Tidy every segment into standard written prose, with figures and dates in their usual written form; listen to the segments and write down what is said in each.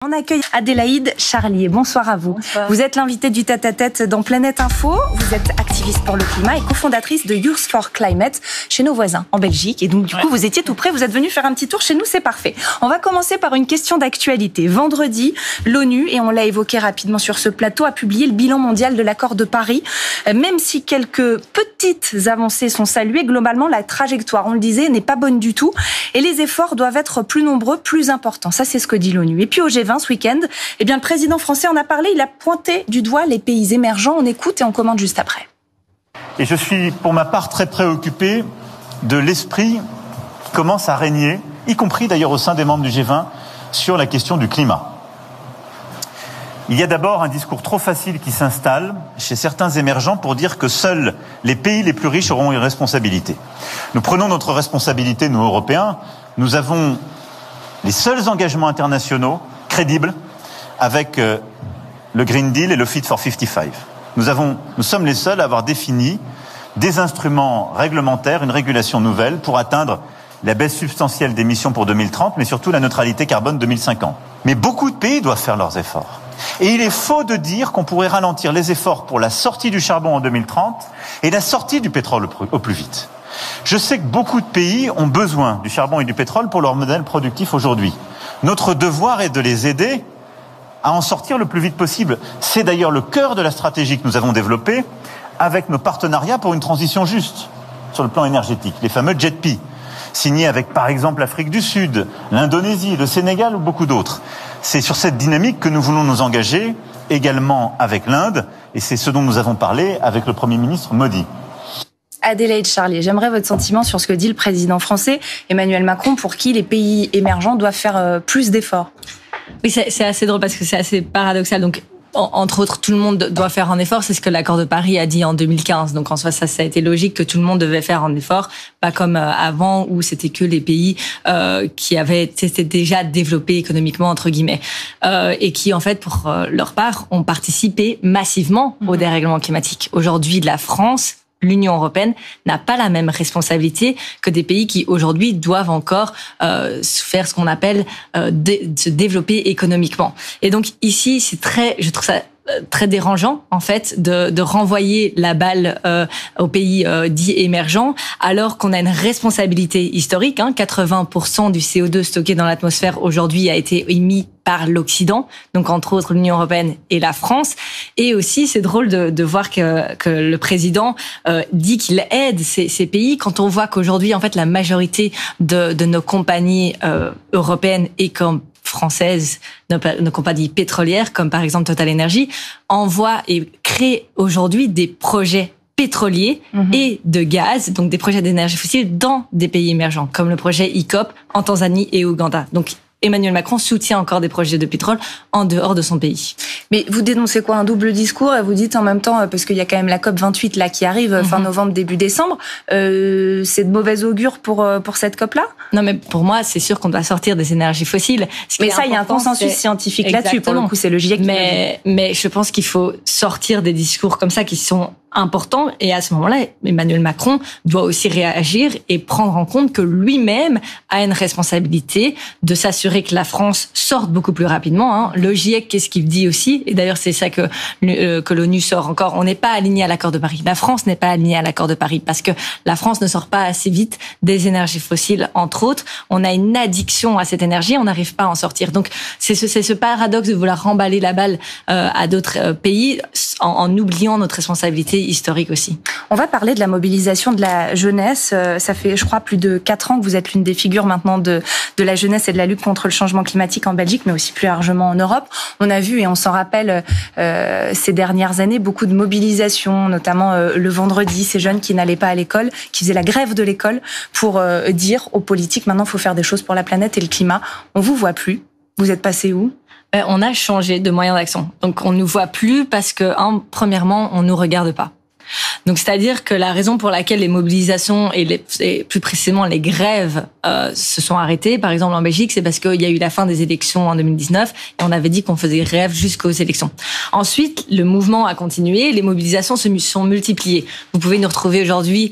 On accueille Adélaïde Charlier. Bonsoir à vous. Bonsoir. Vous êtes l'invitée du tête-à-tête dans Planète Info. Vous êtes activiste pour le climat et cofondatrice de Youth for Climate chez nos voisins en Belgique. Et donc, du coup, vous étiez tout près. Vous êtes venu faire un petit tour chez nous. C'est parfait. On va commencer par une question d'actualité. Vendredi, l'ONU, et on l'a évoqué rapidement sur ce plateau, a publié le bilan mondial de l'accord de Paris. Même si quelques petites avancées sont saluées, globalement, la trajectoire, on le disait, n'est pas bonne du tout. Et les efforts doivent être plus nombreux, plus importants. Ça, c'est ce que dit l'ONU. Et puis, au G20, ce week-end, eh bien, le président français en a parlé, il a pointé du doigt les pays émergents. On écoute et on commente juste après. Et je suis, pour ma part, très préoccupé de l'esprit qui commence à régner, y compris d'ailleurs au sein des membres du G20, sur la question du climat. Il y a d'abord un discours trop facile qui s'installe chez certains émergents pour dire que seuls les pays les plus riches auront une responsabilité. Nous prenons notre responsabilité, nous, Européens. Nous avons les seuls engagements internationaux crédibles avec le Green Deal et le Fit for 55. Nous sommes les seuls à avoir défini des instruments réglementaires, une régulation nouvelle pour atteindre la baisse substantielle d'émissions pour 2030, mais surtout la neutralité carbone 2050. Mais beaucoup de pays doivent faire leurs efforts. Et il est faux de dire qu'on pourrait ralentir les efforts pour la sortie du charbon en 2030 et la sortie du pétrole au plus vite. Je sais que beaucoup de pays ont besoin du charbon et du pétrole pour leur modèle productif aujourd'hui. Notre devoir est de les aider à en sortir le plus vite possible. C'est d'ailleurs le cœur de la stratégie que nous avons développée avec nos partenariats pour une transition juste sur le plan énergétique, les fameux JETP, signés avec par exemple l'Afrique du Sud, l'Indonésie, le Sénégal ou beaucoup d'autres. C'est sur cette dynamique que nous voulons nous engager également avec l'Inde et c'est ce dont nous avons parlé avec le Premier ministre Modi. Adélaïde Charlier, j'aimerais votre sentiment sur ce que dit le président français Emmanuel Macron, pour qui les pays émergents doivent faire plus d'efforts. Oui, c'est assez drôle parce que c'est assez paradoxal. Donc, entre autres, tout le monde doit faire un effort. C'est ce que l'accord de Paris a dit en 2015. Donc, en soi, ça a été logique que tout le monde devait faire un effort. Pas comme avant où c'était que les pays qui étaient déjà développés économiquement, entre guillemets. Et qui, en fait, pour leur part, ont participé massivement au dérèglement climatique. Aujourd'hui, la France, l'Union européenne n'a pas la même responsabilité que des pays qui aujourd'hui doivent encore faire ce qu'on appelle se développer économiquement. Et donc ici, je trouve ça très dérangeant en fait de renvoyer la balle aux pays dits émergents alors qu'on a une responsabilité historique. 80% du CO2 stocké dans l'atmosphère aujourd'hui a été émis par l'Occident, donc entre autres l'Union européenne et la France. Et aussi, c'est drôle de voir que le président dit qu'il aide ces pays quand on voit qu'aujourd'hui, en fait, la majorité de nos compagnies européennes et comme françaises, nos compagnies pétrolières, comme par exemple Total Energy, envoient et créent aujourd'hui des projets pétroliers et de gaz, donc des projets d'énergie fossile dans des pays émergents, comme le projet ICOP en Tanzanie et Ouganda. Donc, Emmanuel Macron soutient encore des projets de pétrole en dehors de son pays. Mais vous dénoncez quoi, un double discours, et vous dites en même temps, parce qu'il y a quand même la COP28 là qui arrive fin novembre, début décembre, c'est de mauvais augure pour cette COP-là? Non, mais pour moi, c'est sûr qu'on doit sortir des énergies fossiles. Mais ça, il y a un consensus scientifique là-dessus. Pour le coup, c'est le GIEC qui le dit. Mais je pense qu'il faut sortir des discours comme ça qui sont importants. Et à ce moment-là, Emmanuel Macron doit aussi réagir et prendre en compte que lui-même a une responsabilité de s'assurer que la France sorte beaucoup plus rapidement. Le GIEC, qu'est-ce qu'il dit aussi? Et d'ailleurs, c'est ça que l'ONU sort encore. On n'est pas aligné à l'accord de Paris. La France n'est pas alignée à l'accord de Paris parce que la France ne sort pas assez vite des énergies fossiles, entre autres. On a une addiction à cette énergie, on n'arrive pas à en sortir. Donc, c'est ce paradoxe de vouloir remballer la balle à d'autres pays en oubliant notre responsabilité historique aussi. On va parler de la mobilisation de la jeunesse. Ça fait, je crois, plus de 4 ans que vous êtes l'une des figures maintenant de la jeunesse et de la lutte contre le changement climatique en Belgique, mais aussi plus largement en Europe. On a vu, et on s'en rappelle, ces dernières années, beaucoup de mobilisations, notamment le vendredi, ces jeunes qui n'allaient pas à l'école, qui faisaient la grève de l'école pour dire aux politiques, maintenant, il faut faire des choses pour la planète et le climat. On vous voit plus. Vous êtes passé où? On a changé de moyen d'action. Donc, on nous voit plus parce que, premièrement, on nous regarde pas. Donc, c'est-à-dire que la raison pour laquelle les mobilisations et plus précisément les grèves se sont arrêtées, par exemple en Belgique, c'est parce qu'il y a eu la fin des élections en 2019 et on avait dit qu'on faisait grève jusqu'aux élections. Ensuite, le mouvement a continué, les mobilisations se sont multipliées. Vous pouvez nous retrouver aujourd'hui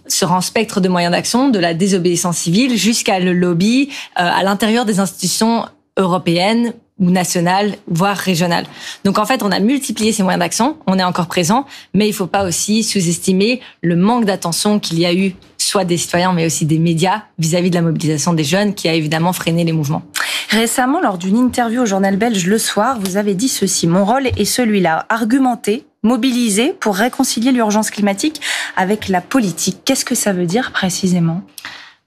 sur un spectre de moyens d'action, de la désobéissance civile jusqu'à le lobby à l'intérieur des institutions européennes, ou nationales, voire régionales. Donc en fait, on a multiplié ces moyens d'action, on est encore présent, mais il faut pas aussi sous-estimer le manque d'attention qu'il y a eu, soit des citoyens, mais aussi des médias, vis-à-vis de la mobilisation des jeunes, qui a évidemment freiné les mouvements. Récemment, lors d'une interview au journal belge Le Soir, vous avez dit ceci: mon rôle est celui-là, argumenter, mobiliser pour réconcilier l'urgence climatique avec la politique. Qu'est-ce que ça veut dire précisément ?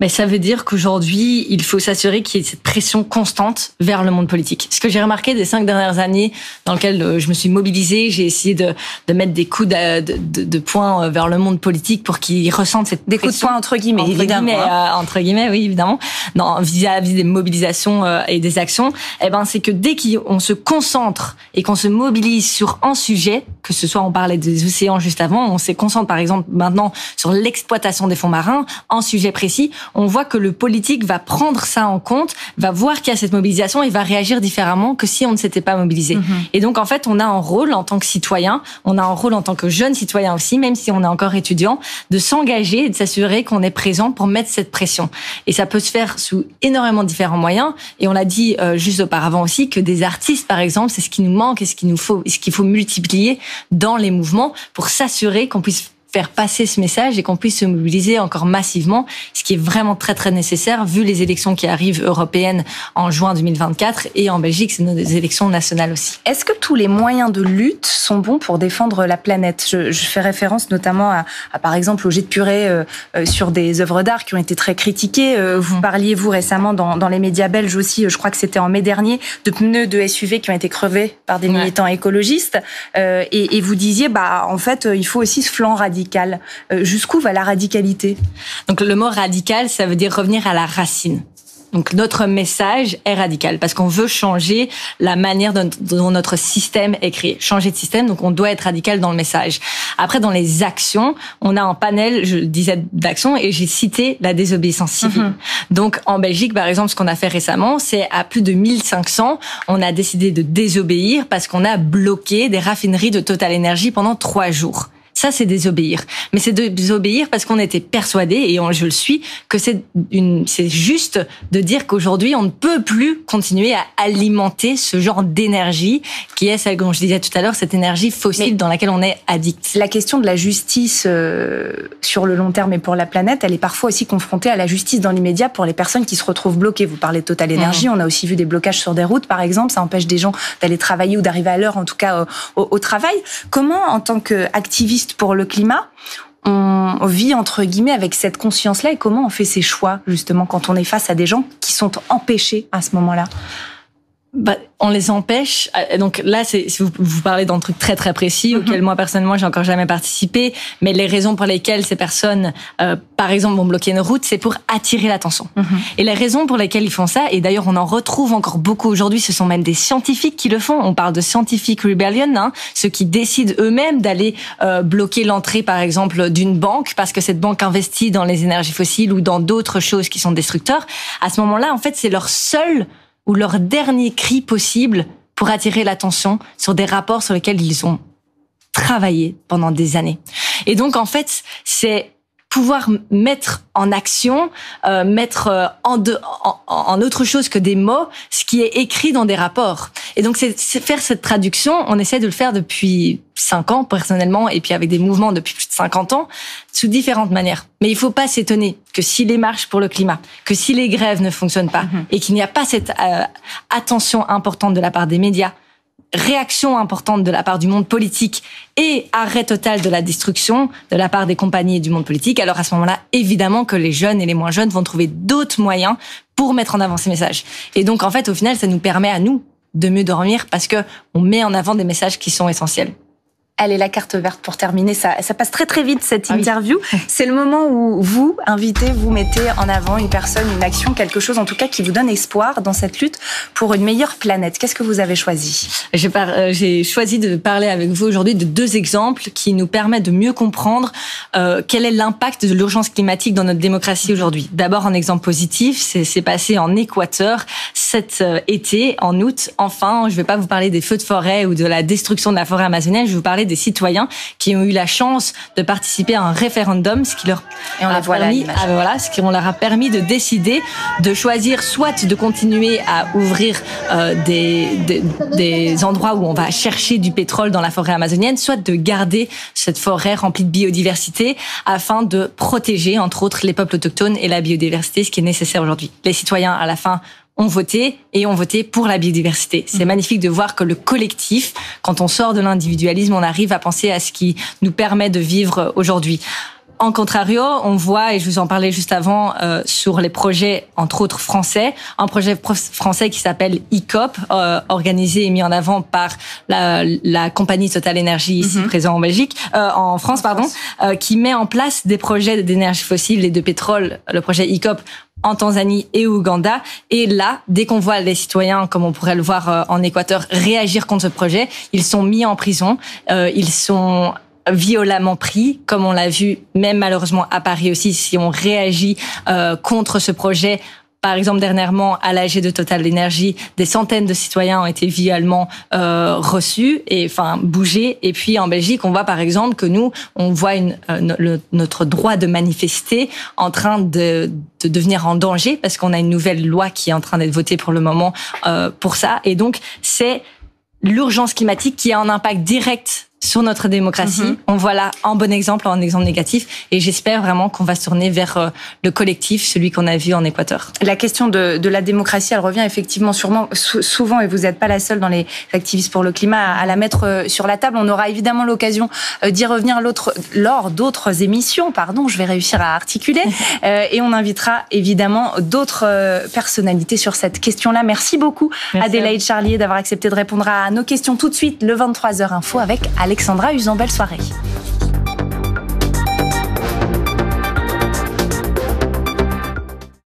Mais ça veut dire qu'aujourd'hui, il faut s'assurer qu'il y ait cette pression constante vers le monde politique. Ce que j'ai remarqué des 5 dernières années, dans lesquelles je me suis mobilisée, j'ai essayé de mettre des coups de poing vers le monde politique pour qu'ils ressentent cette pression. Des coups de poing entre guillemets, évidemment. Entre guillemets, oui, évidemment. Vis-à-vis des mobilisations et des actions, c'est que dès qu'on se concentre et qu'on se mobilise sur un sujet, que ce soit, on parlait des océans juste avant, on se concentre par exemple maintenant sur l'exploitation des fonds marins, un sujet précis, on voit que le politique va prendre ça en compte, va voir qu'il y a cette mobilisation et va réagir différemment que si on ne s'était pas mobilisé. Et donc, en fait, on a un rôle en tant que citoyen, on a un rôle en tant que jeune citoyen aussi, même si on est encore étudiant, de s'engager et de s'assurer qu'on est présent pour mettre cette pression. Et ça peut se faire sous énormément de différents moyens. Et on l'a dit juste auparavant aussi que des artistes, par exemple, c'est ce qui nous manque et ce qu'il faut multiplier dans les mouvements pour s'assurer qu'on puisse faire passer ce message et qu'on puisse se mobiliser encore massivement, ce qui est vraiment très très nécessaire vu les élections qui arrivent européennes en juin 2024 et en Belgique, c'est nos élections nationales aussi. Est-ce que tous les moyens de lutte sont bons pour défendre la planète ? Je fais référence notamment à par exemple au jet de purée sur des œuvres d'art qui ont été très critiquées. Vous parliez, vous, récemment dans les médias belges aussi, je crois que c'était en mai dernier, de pneus de SUV qui ont été crevés par des militants écologistes. Et vous disiez, en fait, il faut aussi ce flanc radical. Jusqu'où va la radicalité ? Donc le mot radical, ça veut dire revenir à la racine. Donc notre message est radical parce qu'on veut changer la manière dont notre système est créé. Changer de système, donc on doit être radical dans le message. Après, dans les actions, on a un panel, je disais, d'actions et j'ai cité la désobéissance civile. Donc en Belgique, par exemple, ce qu'on a fait récemment, c'est à plus de 1500, on a décidé de désobéir parce qu'on a bloqué des raffineries de Total Energy pendant 3 jours. Ça, c'est désobéir. Mais c'est désobéir parce qu'on était persuadé, et je le suis, que c'est juste de dire qu'aujourd'hui, on ne peut plus continuer à alimenter ce genre d'énergie qui est celle, comme je disais tout à l'heure, cette énergie fossile dans laquelle on est addict. La question de la justice sur le long terme et pour la planète, elle est parfois aussi confrontée à la justice dans l'immédiat pour les personnes qui se retrouvent bloquées. Vous parlez de Total Energy, on a aussi vu des blocages sur des routes, par exemple. Ça empêche des gens d'aller travailler ou d'arriver à l'heure, en tout cas, au travail. Comment, en tant qu'activiste pour le climat, on vit entre guillemets avec cette conscience-là et comment on fait ses choix justement quand on est face à des gens qui sont empêchés à ce moment-là ? On les empêche. Donc là, vous parlez d'un truc très très précis auquel moi personnellement j'ai encore jamais participé. Mais les raisons pour lesquelles ces personnes, par exemple, vont bloquer une route, c'est pour attirer l'attention. Et les raisons pour lesquelles ils font ça, et d'ailleurs on en retrouve encore beaucoup aujourd'hui, ce sont même des scientifiques qui le font. On parle de scientific rebellion, ceux qui décident eux-mêmes d'aller bloquer l'entrée, par exemple, d'une banque parce que cette banque investit dans les énergies fossiles ou dans d'autres choses qui sont destructeurs. À ce moment-là, en fait, c'est leur seul ou leur dernier cri possible pour attirer l'attention sur des rapports sur lesquels ils ont travaillé pendant des années. Et donc, en fait, c'est pouvoir mettre en action, mettre en autre chose que des mots, ce qui est écrit dans des rapports. Et donc, c'est faire cette traduction, on essaie de le faire depuis 5 ans, personnellement, et puis avec des mouvements depuis plus de 50 ans, sous différentes manières. Mais il faut pas s'étonner que si les marches pour le climat, que si les grèves ne fonctionnent pas, et qu'il n'y a pas cette attention importante de la part des médias, réaction importante de la part du monde politique et arrêt total de la destruction de la part des compagnies et du monde politique, alors à ce moment-là, évidemment que les jeunes et les moins jeunes vont trouver d'autres moyens pour mettre en avant ces messages. Et donc, en fait, au final, ça nous permet à nous de mieux dormir parce que on met en avant des messages qui sont essentiels. Allez, la carte verte pour terminer, ça passe très très vite cette interview. C'est le moment où vous, invité, vous mettez en avant une personne, une action, quelque chose en tout cas qui vous donne espoir dans cette lutte pour une meilleure planète. Qu'est-ce que vous avez choisi ? J'ai choisi de parler avec vous aujourd'hui de 2 exemples qui nous permettent de mieux comprendre quel est l'impact de l'urgence climatique dans notre démocratie aujourd'hui. D'abord, un exemple positif, c'est passé en Équateur cet été, en août. Enfin, je ne vais pas vous parler des feux de forêt ou de la destruction de la forêt amazonienne, je vais vous parler des citoyens qui ont eu la chance de participer à un référendum, ce qui leur a permis de décider de choisir soit de continuer à ouvrir des endroits où on va chercher du pétrole dans la forêt amazonienne, soit de garder cette forêt remplie de biodiversité afin de protéger, entre autres, les peuples autochtones et la biodiversité, ce qui est nécessaire aujourd'hui. Les citoyens, à la fin, ont voté pour la biodiversité. C'est magnifique de voir que le collectif, quand on sort de l'individualisme, on arrive à penser à ce qui nous permet de vivre aujourd'hui. En contrario, on voit, et je vous en parlais juste avant, sur les projets, entre autres français, un projet français qui s'appelle ICOP, organisé et mis en avant par la compagnie Total Energy, ici présent en France, qui met en place des projets d'énergie fossile et de pétrole, le projet ICOP, en Tanzanie et Ouganda. Et là, dès qu'on voit les citoyens, comme on pourrait le voir en Équateur, réagir contre ce projet, ils sont mis en prison, ils sont violemment pris, comme on l'a vu même malheureusement à Paris aussi, si on réagit contre ce projet. Par exemple, dernièrement, à l'AG de Total Energy, des centaines de citoyens ont été violemment reçus et bougés. Et puis en Belgique, on voit par exemple que nous, on voit notre droit de manifester en train de devenir en danger parce qu'on a une nouvelle loi qui est en train d'être votée pour le moment pour ça. Et donc, c'est l'urgence climatique qui a un impact direct sur notre démocratie. On voit là un bon exemple, un exemple négatif. Et j'espère vraiment qu'on va se tourner vers le collectif, celui qu'on a vu en Équateur. La question de la démocratie, elle revient effectivement souvent, et vous n'êtes pas la seule dans les activistes pour le climat à la mettre sur la table. On aura évidemment l'occasion d'y revenir lors d'autres émissions. Je vais réussir à articuler. Et on invitera évidemment d'autres personnalités sur cette question-là. Merci beaucoup, Adélaïde Charlier, d'avoir accepté de répondre à nos questions tout de suite, le 23h Info avec Alexandra Usan. Belle soirée.